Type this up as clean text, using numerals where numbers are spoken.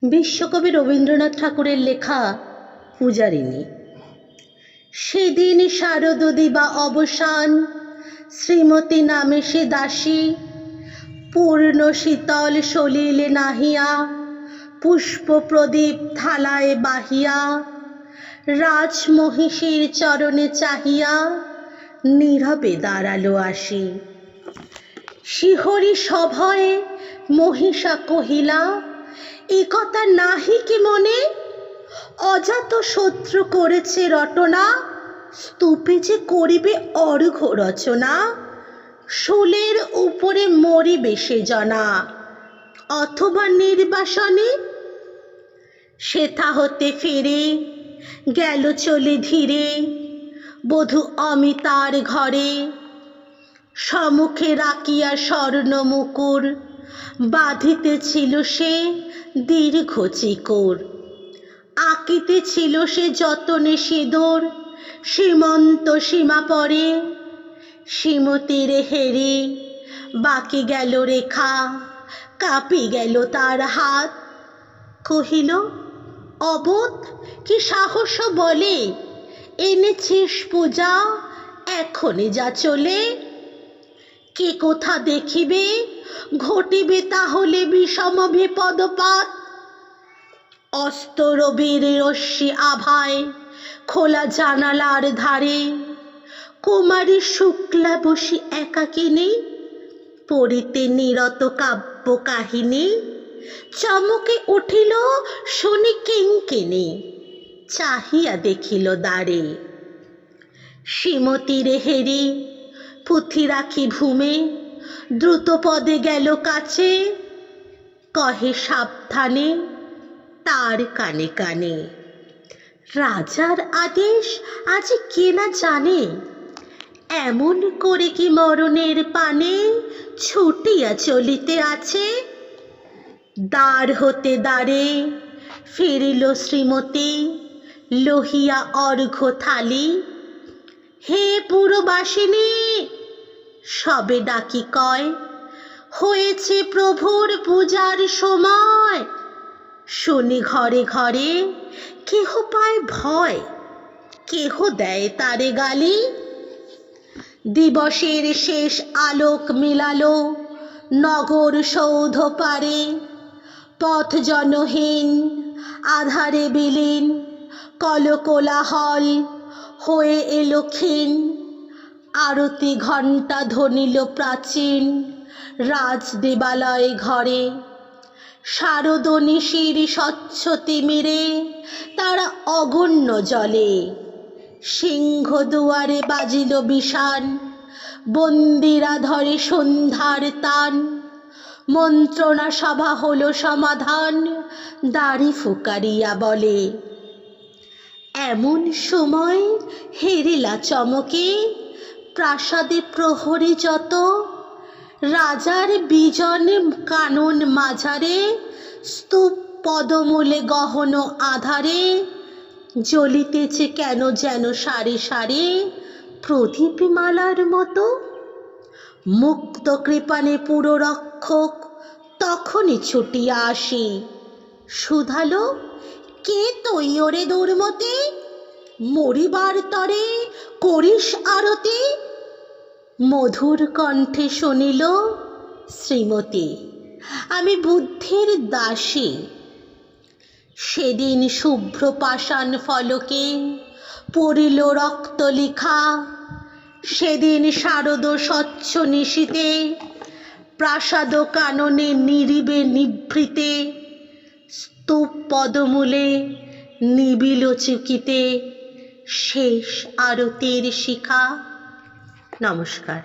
বিশ্বকবি রবীন্দ্রনাথ ঠাকুরের লেখা পূজারিণী। সেদিন শারদ দিবা অবসান, শ্রীমতী নামে সে দাসী, পূর্ণ শীতল সলিলে নাহিয়া, পুষ্প প্রদীপ থালায় বাহিয়া, রাজমহিষীর চরণে চাহিয়া, নীরবে দাঁড়ালো আসি। শিহরি সভয়ে মহিষা কহিলা, এ কথা নাহি কি মনে? অজাত শত্রু করেছে রটনা, স্তূপে যে করিবে অর্ঘ্য রচনা। শূলের উপরে মরিবে সে জনা, অথবা নির্বাসনে। সেথা হতে ফিরে গেল চলে ধীরে, বধূ অমিতার ঘরে। সম্মুখে রাখিয়া স্বর্ণ মুকুর, বাঁধিতেছিল সে দীর্ঘ চিকুর। আঁকিতেছিল সে যতনে সিঁদুর, সীমন্ত সীমা পরে। শ্রীমতীর হেরি বাকি গেল রেখা, কাঁপি গেল তার হাত। কহিল, অবোধ কি সাহস বলে, এনেছিস পূজা এখনই যা চলে। কে কোথা দেখিবে, ঘটিবে তাহলে বিষম বিপদপাত। অস্ত রবির রশ্মি আভায় খোলা জানালার ধারে, কুমারী শুক্লা বসি একাকিনী, পড়িতে নিরত কাব্য কাহিনী। চমকে উঠিল শুনি কিঙ্কিণী, চাহিয়া দেখিল দ্বারে। শ্রীমতীর হেরি পুঁথি রাখি ভূমে, দ্রুত পদে গেল কাছে। কহে সাবধানে তার কানে কানে, রাজার আদেশ আজ কে না জানে। এমন করে কি মরণের পানে ছুটিয়া চলিতে আছে। দ্বার হতে দ্বারে ফিরিল শ্রীমতী, লহিয়া অর্ঘ্য থালি। হে পুরবাসিনী, সবে ডাকি কয়, হয়েছে প্রভুর পূজার সময়। শুনি ঘরে ঘরে কেহ পায় ভয়, কেহ দেয় তারে গালি। দিবসের শেষ আলোক মিলালো নগর সৌধ পারে। পথ জনহীন আধারে বিলীন, কলকোলাহল হয়ে এলো ক্ষীণ। আরতি ঘণ্টা ধ্বনিল প্রাচীন রাজ দেবালয় ঘরে। শারদ নিশির স্বচ্ছ তিমিরে তারা অগণ্য জলে। সিংহ দুয়ারে বাজিল বিষান, বন্দিরা ধরে সন্ধ্যার তান। মন্ত্রণা সভা হলো সমাধান, দাড়ি ফুকারিয়া বলে। এমন সময় হেরিলা চমকে, প্রাসাদে প্রহরী যত। রাজার বিজন কানন মাঝারে, স্তূপ পদমূলে গহন আধারে। জ্বলিতেছে কেন যেন সারি সারি, প্রদীপ মালার মতো। মুক্ত কৃপানে পুররক্ষক তখনই ছুটিয়া আসি। শুধালো, কে তুই ওরে দুর্মতি, মরিবার তরে করিস আরতি। মধুর কণ্ঠে শুনিল শ্রীমতী, আমি বুদ্ধির দাসী। সেদিন শুভ্র পাষাণ ফলকে পড়িল রক্ত লিখা। সেদিন শারদ স্বচ্ছ নিশীতে, প্রাসাদ কাননে নীরবে নিভৃতে। স্তূপ পদমূলে নিবিল চুকিতে, শেষ আরতির শিখা। নমস্কার।